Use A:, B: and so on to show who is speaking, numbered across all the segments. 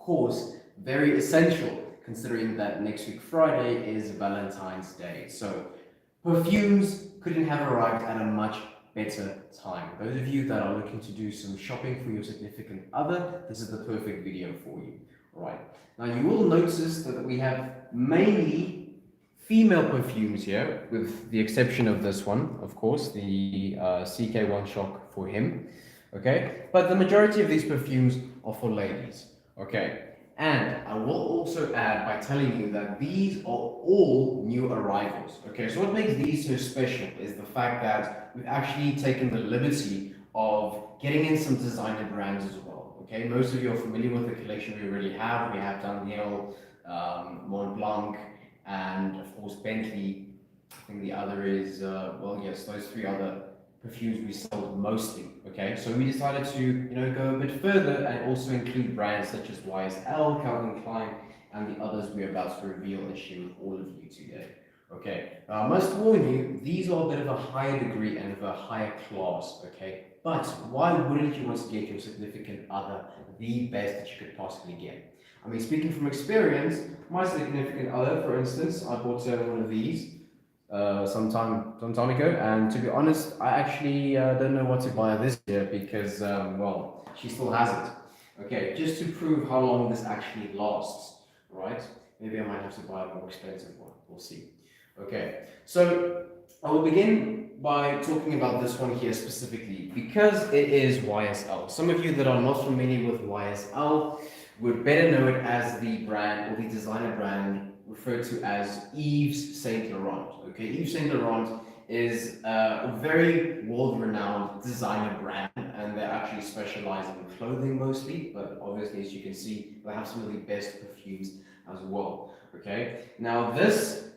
A: course, very essential considering that next week Friday is Valentine's Day. So perfumes couldn't have arrived at a much better time. Those of you that are looking to do some shopping for your significant other, this is the perfect video for you. All right. Now you will notice that we have mainly female perfumes here, with the exception of this one, of course, the CK1 Shock for him. Okay, but the majority of these perfumes are for ladies. Okay, and I will also add by telling you that these are all new arrivals. Okay, so what makes these so special is the fact that we've actually taken the liberty of getting in some designer brands as well. Okay, most of you are familiar with the collection we already have. We have Daniel, Mont Blanc, and of course Bentley. I think the other is, well, yes, those three other perfumes we sold mostly. Okay, so we decided to go a bit further and also include brands such as YSL, Calvin Klein, and the others we're about to reveal and share with all of you today. Okay, now I must warn you, these are a bit of a higher degree and of a higher class. Okay, but why wouldn't you want to get your significant other the best that you could possibly get? I mean, speaking from experience, my significant other, for instance, I bought one of these some time ago, and to be honest, I actually don't know what to buy this year because well, she still has it. Okay, just to prove how long this actually lasts, right? Maybe I might have to buy a more expensive one. We'll see. Okay, so I will begin by talking about this one here specifically because it is YSL. Some of you that are not familiar with YSL would better know it as the brand or the designer brand referred to as Yves Saint Laurent. Okay, Yves Saint Laurent is a very world-renowned designer brand, and they actually specialize in clothing mostly, but obviously, as you can see, they have some of the best perfumes as well. Okay, now this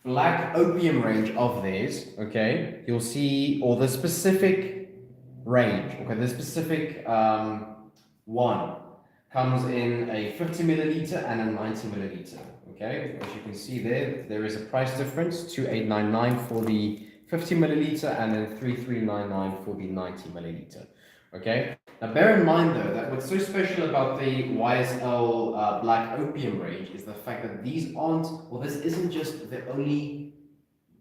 A: Black Opium range of theirs, okay, you'll see, or the specific range, okay, the specific one comes in a 50 milliliter and a 90 milliliter. Okay, as you can see there is a price difference, 2,899 for the 50 milliliter and then 3,399 for the 90 milliliter. Okay, now bear in mind though that what's so special about the YSL Black Opium range is the fact that these aren't, well, this isn't just the only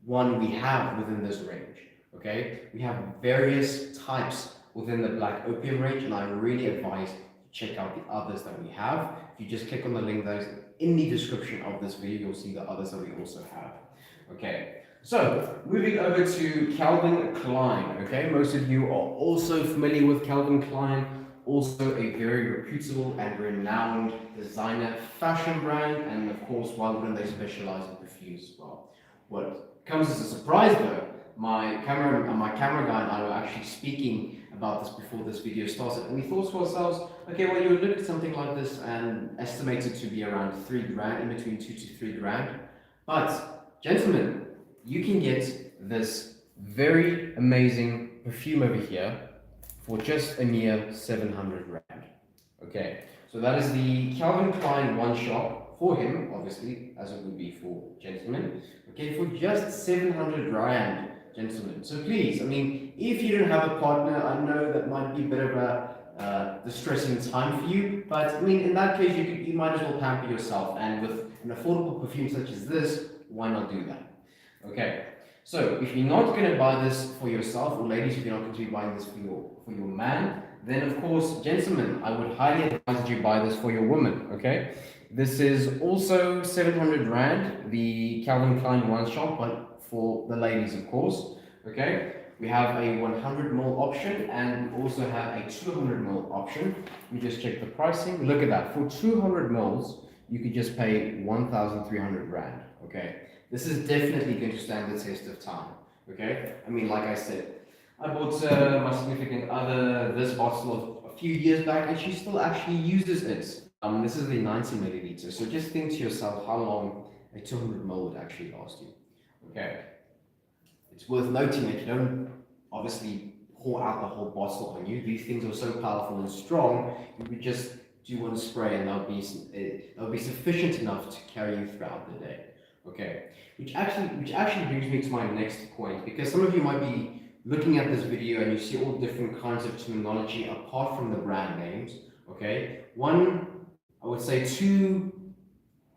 A: one we have within this range. Okay, we have various types within the Black Opium range, and I really advise check out the others that we have. If you just click on the link that is in the description of this video, you'll see the others that we also have. Okay, so moving over to Calvin Klein. Okay, most of you are also familiar with Calvin Klein, also a very reputable and renowned designer fashion brand, and of course, why wouldn't they specialize in perfumes as well? What comes as a surprise though, my camera guy and I were actually speaking about this before this video started, and we thought to ourselves, okay, well, you would look at something like this and estimate it to be around 3 grand, in between 2 to 3 grand. But gentlemen, you can get this very amazing perfume over here for just a mere 700 rand. Okay, so that is the Calvin Klein One Shot for him, obviously, as it would be for gentlemen. Okay, for just 700 rand. Gentlemen, so please, I mean, if you don't have a partner, I know that might be a bit of a distressing time for you, but I mean, in that case, you might as well pamper yourself, and with an affordable perfume such as this, why not do that? Okay, so if you're not going to buy this for yourself, or ladies, if you're not going to be buying this for your man, then of course, gentlemen, I would highly advise that you buy this for your woman. Okay, this is also 700 rand, the Calvin Klein One Shot, but for the ladies, of course. Okay, we have a 100 ml option, and we also have a 200 ml option. Let me just check the pricing. Look at that. For 200 mls, you could just pay 1,300 rand. Okay, this is definitely going to stand the test of time. Okay, I mean, like I said, I bought my significant other this bottle a few years back, and she still actually uses it. This is the 90 milliliter. So just think to yourself how long a 200 ml would actually last you. Okay, it's worth noting that you don't obviously pour out the whole bottle on you. These things are so powerful and strong, you would just do one spray and that'll be sufficient enough to carry you throughout the day. Okay, which actually brings me to my next point, because some of you might be looking at this video and you see all different kinds of terminology apart from the brand names. Okay, one, I would say, two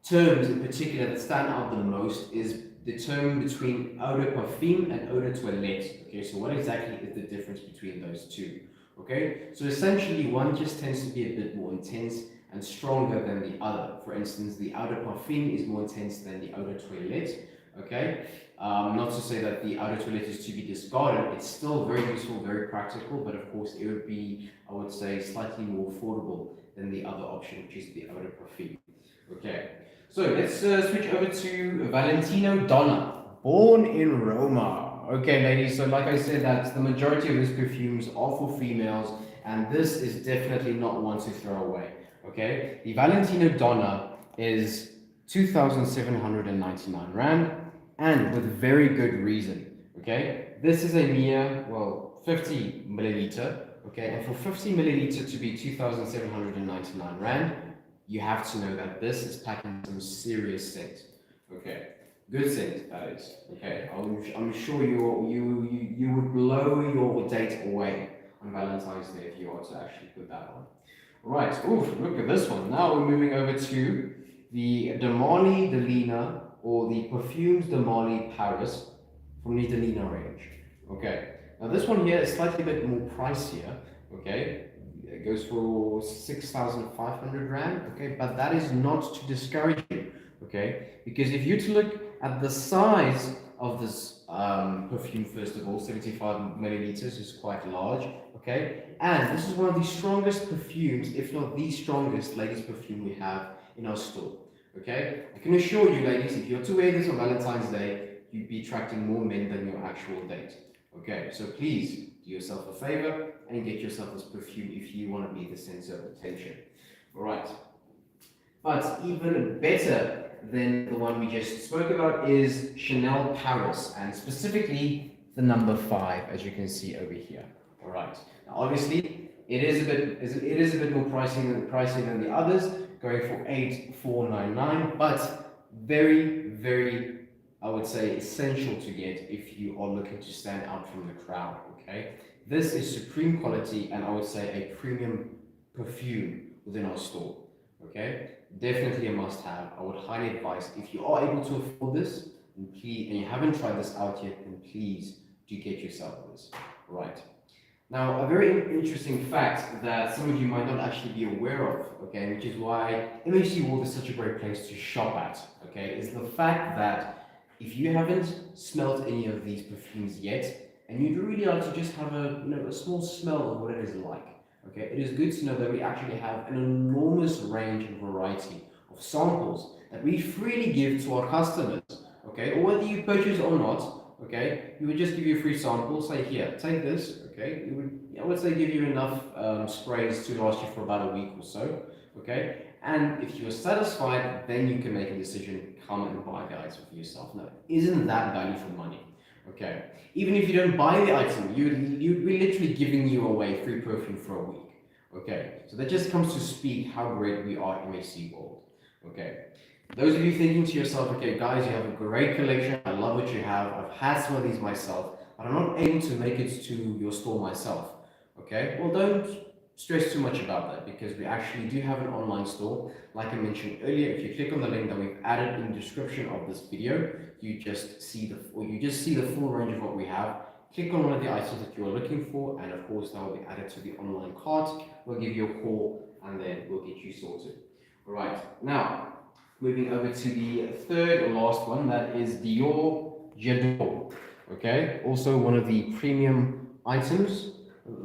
A: terms in particular that stand out the most is the term between eau de parfum and eau de toilette. Okay, so what exactly is the difference between those two? Okay, so essentially one just tends to be a bit more intense and stronger than the other. For instance, the eau de parfum is more intense than the eau de toilette. Okay, not to say that the eau de toilette is to be discarded. It's still very useful, very practical, but of course it would be, I would say, slightly more affordable than the other option, which is the eau de parfum. Okay. So let's switch over to Valentino Donna, born in Roma. Okay, ladies, so like I said, that the majority of these perfumes are for females, and this is definitely not one to throw away. Okay, the Valentino Donna is 2,799 Rand, and with very good reason. Okay, this is a mere, well, 50 milliliter. Okay, and for 50 milliliter to be 2,799 Rand, you have to know that this is packing some serious scent. Okay, good scent that is. Okay, I'm sure you would blow your date away on Valentine's Day if you were to actually put that on. Right. Oof, look at this one. Now we're moving over to the Damali Delina, or the Perfumes Damali Paris from the Delina range. Okay. Now this one here is slightly a bit more pricier. Okay. It goes for 6,500 Rand, okay, but that is not to discourage you, okay, because if you to look at the size of this perfume, first of all, 75 milliliters is quite large, okay, and this is one of the strongest perfumes, if not the strongest ladies perfume we have in our store, okay. I can assure you, ladies, if you're to wear this on Valentine's Day, you'd be attracting more men than your actual date, okay, so please do yourself a favor and get yourself this perfume if you want to be the center of attention. All right. But even better than the one we just spoke about is Chanel Paris, and specifically the number 5, as you can see over here. All right. Now, obviously, it is a bit more pricey than the others, going for 8,499, but very, very, I would say, essential to get if you are looking to stand out from the crowd, okay? This is supreme quality, and I would say a premium perfume within our store, okay? Definitely a must-have. I would highly advise, if you are able to afford this, and you haven't tried this out yet, then please do get yourself this, right? Now, a very interesting fact that some of you might not actually be aware of, okay, which is why MHC World is such a great place to shop at, okay, is the fact that if you haven't smelled any of these perfumes yet, and you'd really like to just have a small smell of what it is like, okay, it is good to know that we actually have an enormous range and variety of samples that we freely give to our customers, okay, or whether you purchase or not, okay, we would just give you a free sample, say here, take this, okay, I would say give you enough sprays to last you for about a week or so, okay, and if you are satisfied, then you can make a decision, come and buy the item for yourself. Now, isn't that value for money? Okay, even if you don't buy the item, you'd be literally giving you away free perfume for a week. Okay, so that just comes to speak how great we are in MHC World. Okay, those of you thinking to yourself, okay, guys, you have a great collection, I love what you have, I've had some of these myself, but I'm not able to make it to your store myself. Okay, well, don't stress too much about that, because we actually do have an online store. Like I mentioned earlier, if you click on the link that we've added in the description of this video, you just see the full range of what we have. Click on one of the items that you are looking for, and of course that will be added to the online cart. We'll give you a call, and then we'll get you sorted. All right, now moving over to the third or last one, that is Dior J'adore. Okay, also one of the premium items.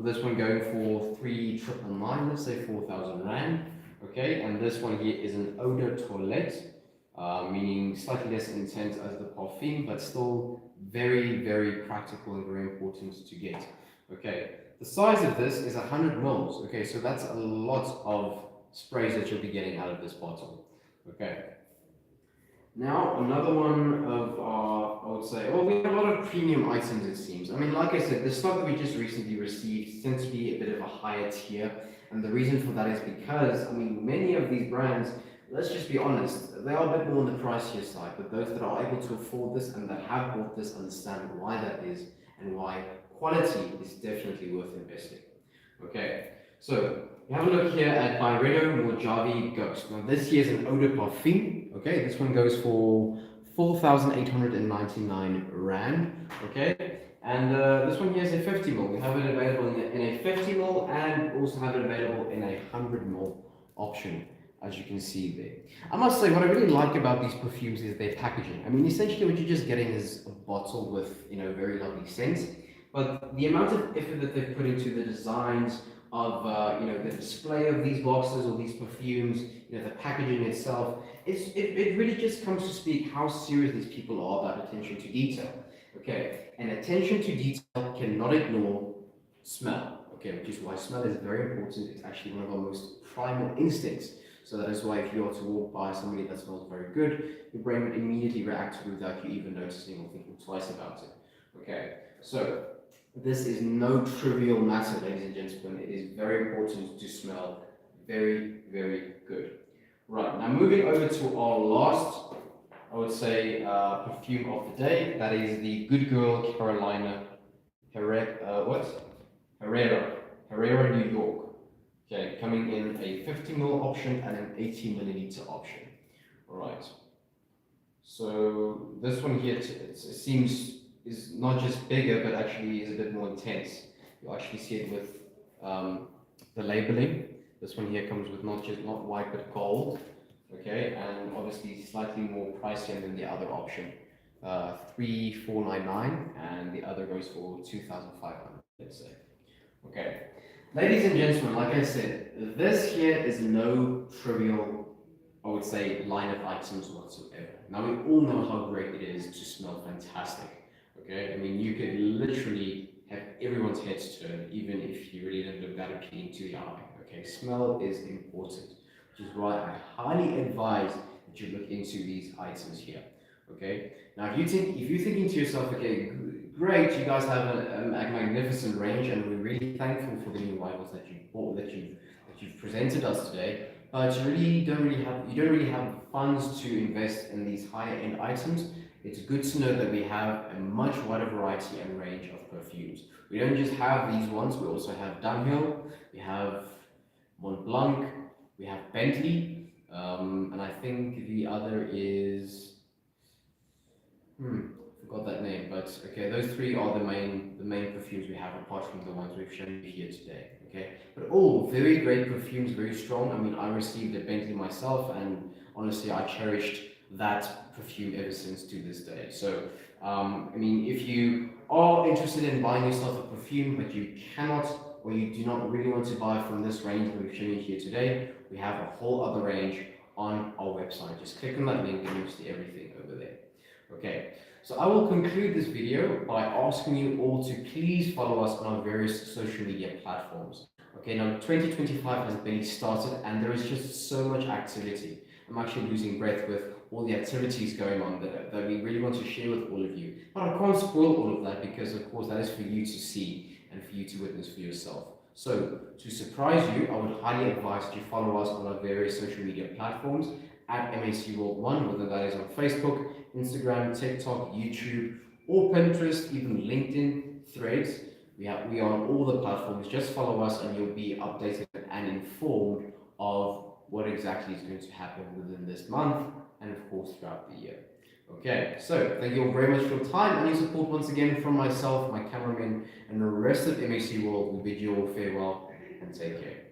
A: This one going for 3,999, let's say 4,000 Rand. Okay, and this one here is an eau de toilette, meaning slightly less intense as the parfum, but still very, very practical and very important to get. Okay, the size of this is 100 mils. Okay, so that's a lot of sprays that you'll be getting out of this bottle. Okay. Now, another one of our, I would say, well, we have a lot of premium items, it seems. I mean, like I said, the stock that we just recently received tends to be a bit of a higher tier. And the reason for that is because, I mean, many of these brands, let's just be honest, they are a bit more on the pricier side. But those that are able to afford this and that have bought this understand why that is and why quality is definitely worth investing. Okay, so we have a look here at Byredo Mojave Ghost. Now this here is an eau de parfum. Okay, this one goes for 4,899 Rand. Okay, and this one here is a 50 ml. We have it available in a 50 ml and also have it available in a 100 ml option, as you can see there. I must say, what I really like about these perfumes is their packaging. I mean, essentially what you're just getting is a bottle with, very lovely scents, but the amount of effort that they've put into the designs of, the display of these boxes or these perfumes, the packaging itself, it really just comes to speak how serious these people are about attention to detail. Okay, and attention to detail cannot ignore smell. Okay, which is why smell is very important. It's actually one of our most primal instincts. So that is why if you are to walk by somebody that smells very good, your brain would immediately react to it without you even noticing or thinking twice about it. Okay, so this is no trivial matter, ladies and gentlemen. It is very important to smell very, very good. Right, now moving over to our last, I would say, perfume of the day. That is the Good Girl Carolina Herrera, New York. Okay, coming in a 50 ml option and an 80 milliliter option. All right. So this one here, it seems is not just bigger, but actually is a bit more intense. You actually see it with the labeling. This one here comes with not white but gold. Okay, and obviously slightly more pricier than the other option. 3,499, and the other goes for 2,500. Let's say. Okay, ladies and gentlemen, like I said, this here is no trivial, I would say, line of items whatsoever. Now we all know how great it is to smell fantastic. Okay, I mean, you could literally have everyone's heads turn, even if you really don't look that appealing to the eye. Okay, smell is important, which is why I highly advise that you look into these items here. Okay, now if you're thinking to yourself, okay, great, you guys have a magnificent range, and we're really thankful for the new arrivals that you bought, that you've presented us today. But you don't really have funds to invest in these higher end items. It's good to know that we have a much wider variety and range of perfumes. We don't just have these ones, we also have Dunhill, we have Mont Blanc, we have Bentley, and I think the other is, forgot that name, but okay, those three are the main perfumes we have, apart from the ones we've shown you here today. Okay, but all very great perfumes, very strong. I mean, I received a Bentley myself, and honestly, I cherished that perfume ever since to this day. So, I mean, if you are interested in buying yourself a perfume, but you cannot or you do not really want to buy from this range that we've shown you here today, we have a whole other range on our website. Just click on that link and you'll see everything over there. Okay, so I will conclude this video by asking you all to please follow us on our various social media platforms. Okay, now 2025 has barely started and there is just so much activity. I'm actually losing breath with all the activities going on that we really want to share with all of you. But I can't spoil all of that because, of course, that is for you to see and for you to witness for yourself. So, to surprise you, I would highly advise that you follow us on our various social media platforms at MAC World 1, whether that is on Facebook, Instagram, TikTok, YouTube, or Pinterest, even LinkedIn, Threads. We are on all the platforms. Just follow us and you'll be updated and informed of what exactly is going to happen within this month and of course throughout the year. Okay, so thank you all very much for your time and your support once again from myself, my cameraman, and the rest of MAC World. We bid you all farewell and take care.